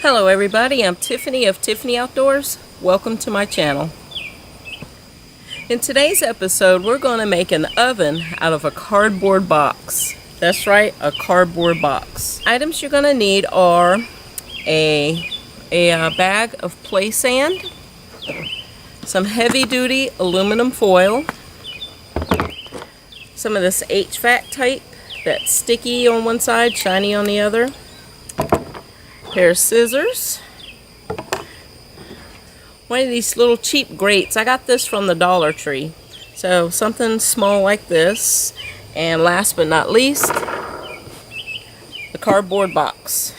Hello everybody, I'm Tiffany of Tiffany Outdoors. Welcome to my channel. In today's episode, we're going to make an oven out of a cardboard box. That's right, a cardboard box. Items you're going to need are a bag of play sand, some heavy-duty aluminum foil, some of this HVAC tape that's sticky on one side, shiny on the other, pair of scissors, one of these little cheap grates. I got this from the Dollar Tree, so something small like this, and last but not least, the cardboard box.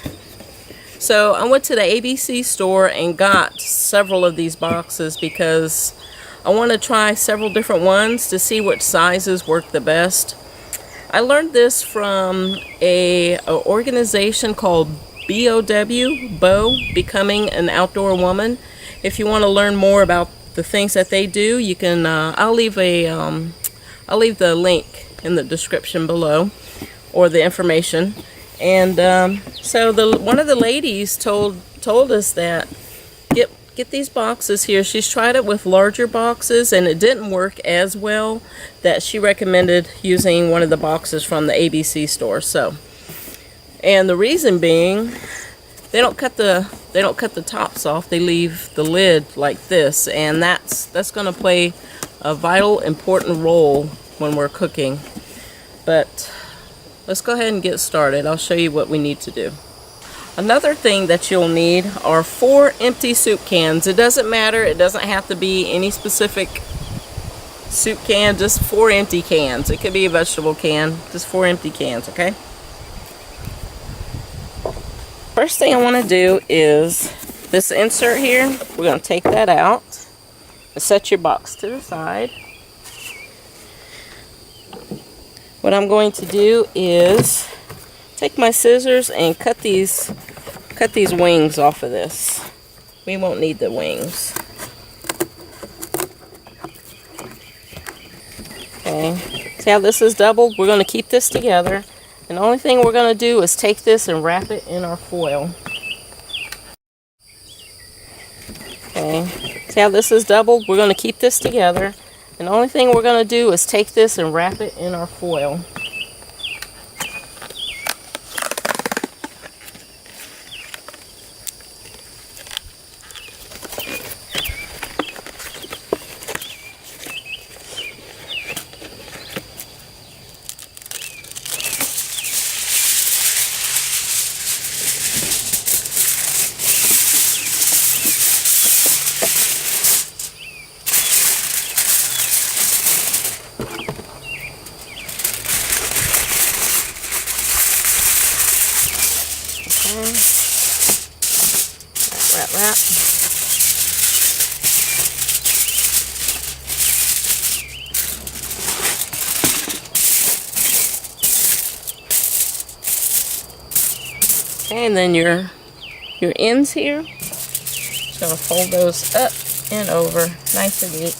So I went to the ABC store and got several of these boxes because I want to try several different ones to see which sizes work the best. I learned this from an organization called BOW, Becoming an Outdoor Woman. If you want to learn more about the things that they do, you can. I'll leave the link in the description below, or the information. And so one of the ladies told us that get these boxes here. She's tried it with larger boxes and it didn't work as well. That she recommended using one of the boxes from the ABC store. So. And the reason being, they don't cut the tops off. They leave the lid like this, and that's going to play a vital, important role when we're cooking. But let's go ahead and get started. I'll show you what we need to do. Another thing that you'll need are 4 empty soup cans. It doesn't matter. It doesn't have to be any specific soup can. Just 4 empty cans. It could be a vegetable can. Just 4 empty cans. Okay. First thing I want to do is this insert here. We're going to take that out and set your box to the side. What I'm going to do is take my scissors and cut these wings off of this. We won't need the wings. Okay. See how this is doubled? We're going to keep this together. And the only thing we're going to do is take this and wrap it in our foil. Okay, see how this is doubled? We're going to keep this together. And the only thing we're going to do is take this and wrap it in our foil. Wrap. Okay, and then your ends here, just gonna fold those up and over, nice and neat.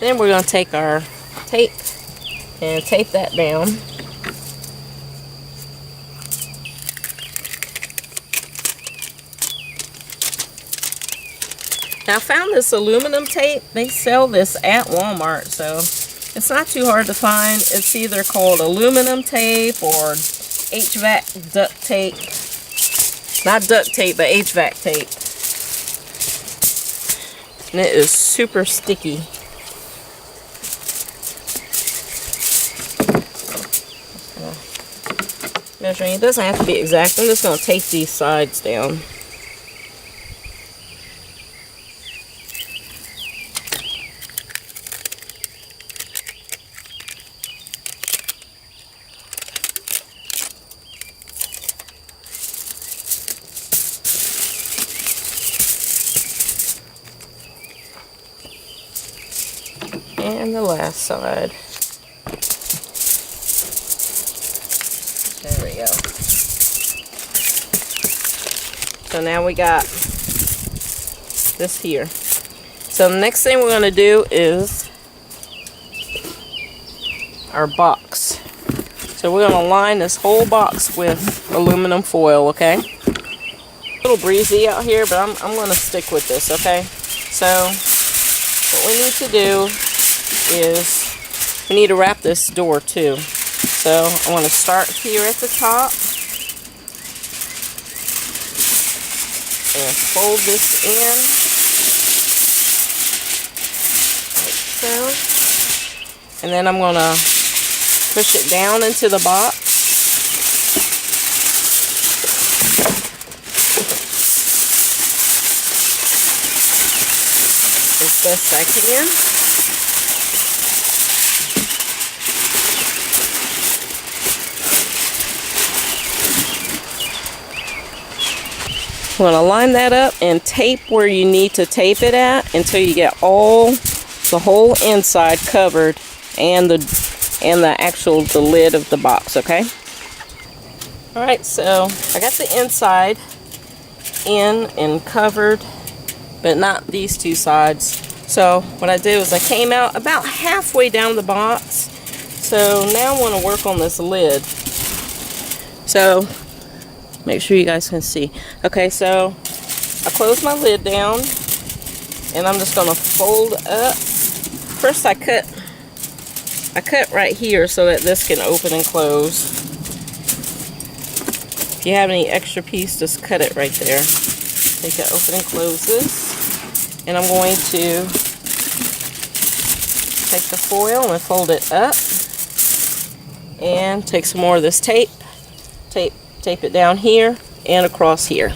Then we're gonna take our tape and tape that down. Now I found this aluminum tape. They sell this at Walmart, so it's not too hard to find. It's either called aluminum tape or HVAC duct tape. Not duct tape, but HVAC tape. And it is super sticky. Measuring, it doesn't have to be exact. I'm just going to tape these sides down. And the last side. There we go. So now we got this here. So the next thing we're going to do is our box. So we're going to line this whole box with aluminum foil, okay? A little breezy out here, but I'm going to stick with this, okay? So what we need to do is we need to wrap this door too. So I want to start here at the top and fold this in like so. And then I'm going to push it down into the box. As best I can. I'm going to line that up and tape where you need to tape it at until you get the whole inside covered and the lid of the box, okay? Alright, so I got the inside in and covered, but not these two sides. So what I did was I came out about halfway down the box. So now I want to work on this lid. So make sure you guys can see. Okay, so I close my lid down and I'm just going to fold up. First I cut right here so that this can open and close. If you have any extra piece, just cut it right there. Take it open and close this. And I'm going to take the foil and fold it up. And take some more of this tape. Tape it down here and across here.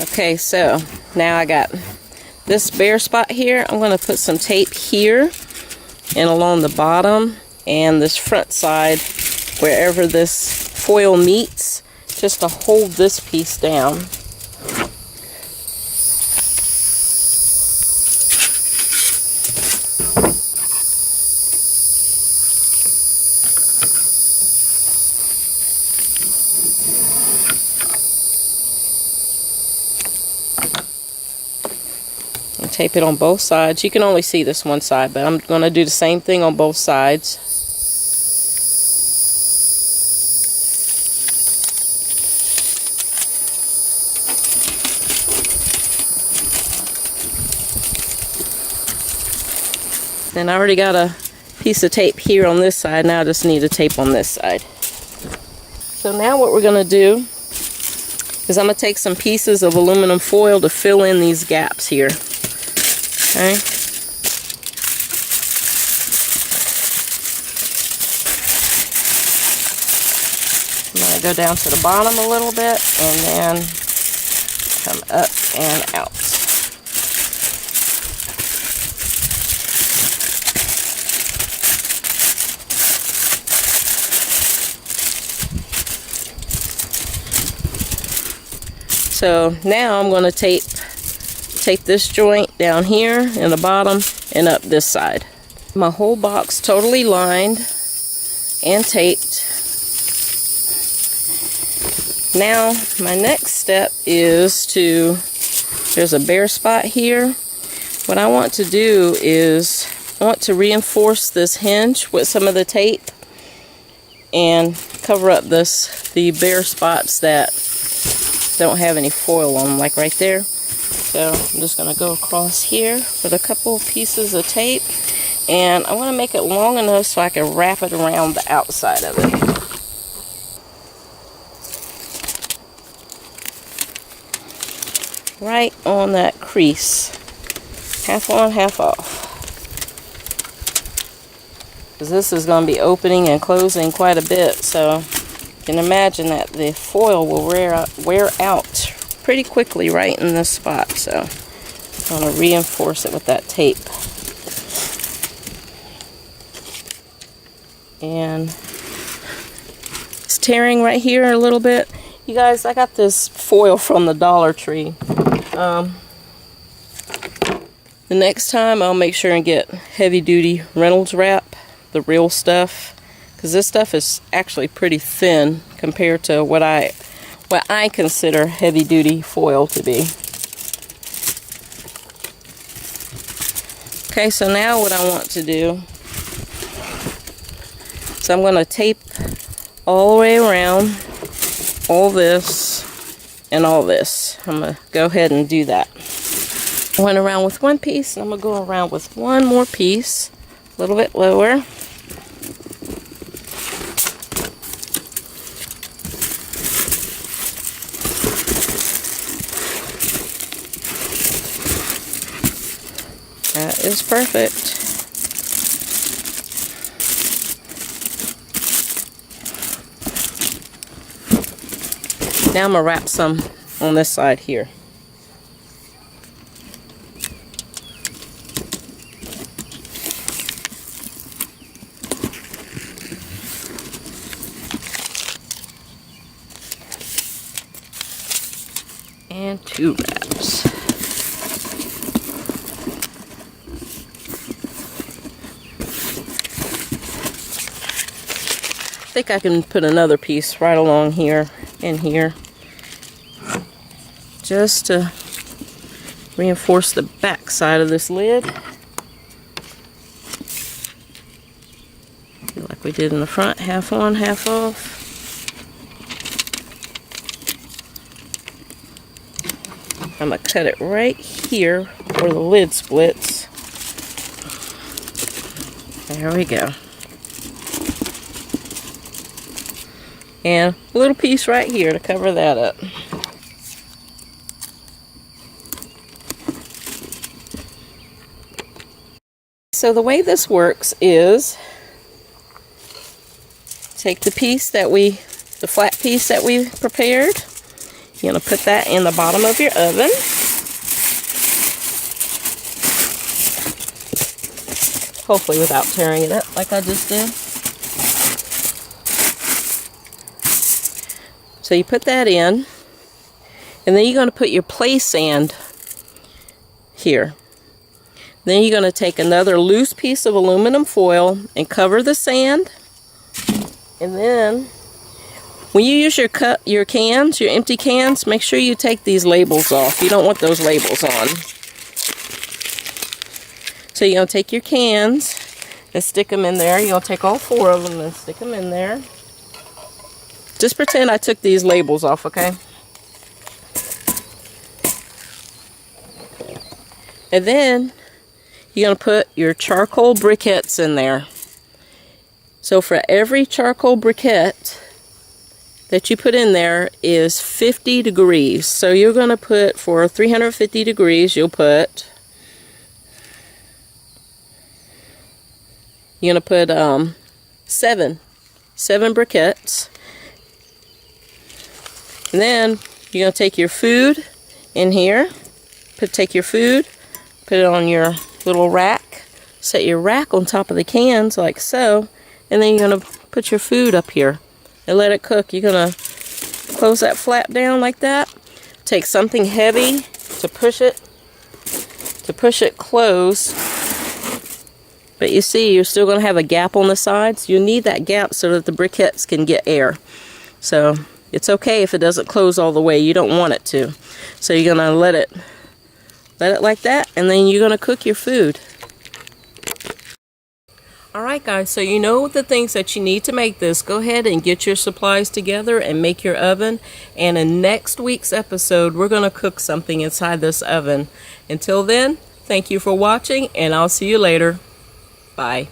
Okay, so now I got this bare spot here. I'm going to put some tape here and along the bottom and this front side, wherever this foil meets, just to hold this piece down. And tape it on both sides. You can only see this one side, but I'm going to do the same thing on both sides. And I already got a piece of tape here on this side. Now I just need a tape on this side. So now what we're going to do is I'm going to take some pieces of aluminum foil to fill in these gaps here. Okay. I'm going to go down to the bottom a little bit and then come up and out. So now I'm going to tape this joint down here in the bottom and up this side. My whole box totally lined and taped. Now my next step is there's a bare spot here. What I want to do is I want to reinforce this hinge with some of the tape and cover up the bare spots that don't have any foil on them, like right there. So I'm just going to go across here with a couple pieces of tape, and I want to make it long enough so I can wrap it around the outside of it. Right on that crease, half on, half off. Because this is going to be opening and closing quite a bit, so you can imagine that the foil will wear out pretty quickly right in this spot. So I'm going to reinforce it with that tape. And it's tearing right here a little bit. You guys, I got this foil from the Dollar Tree. The next time I'll make sure and get heavy duty Reynolds wrap the real stuff, because this stuff is actually pretty thin compared to what I consider heavy-duty foil to be. Okay, so now what I want to do is I'm going to tape all the way around all this and all this. I'm going to go ahead and do that. I went around with one piece, and I'm going to go around with one more piece, a little bit lower. That is perfect. Now I'm going to wrap some on this side here. And 2 wraps. I think I can put another piece right along here and here, just to reinforce the back side of this lid, like we did in the front, half on, half off. I'm going to cut it right here where the lid splits. There we go. And a little piece right here to cover that up. So the way this works is, take the flat piece that we prepared. You're going to put that in the bottom of your oven. Hopefully without tearing it up like I just did. So you put that in, and then you're going to put your play sand here. Then you're going to take another loose piece of aluminum foil and cover the sand. And then when you use your cans, your empty cans, make sure you take these labels off. You don't want those labels on. So you're going to take your cans and stick them in there. You're going to take all 4 of them and stick them in there. Just pretend I took these labels off, okay? And then you're going to put your charcoal briquettes in there. So for every charcoal briquette that you put in there is 50 degrees. So you're going to put, for 350 degrees, you're going to put 7 briquettes. And then you're going to take your food in here, take your food, put it on your little rack, set your rack on top of the cans like so, and then you're going to put your food up here and let it cook. You're going to close that flap down like that, take something heavy to push it closed, but you see you're still going to have a gap on the sides. You need that gap so that the briquettes can get air. So it's okay if it doesn't close all the way. You don't want it to. So you're going to let it like that, and then you're going to cook your food. Alright guys, so you know the things that you need to make this. Go ahead and get your supplies together and make your oven. And in next week's episode, we're going to cook something inside this oven. Until then, thank you for watching, and I'll see you later. Bye.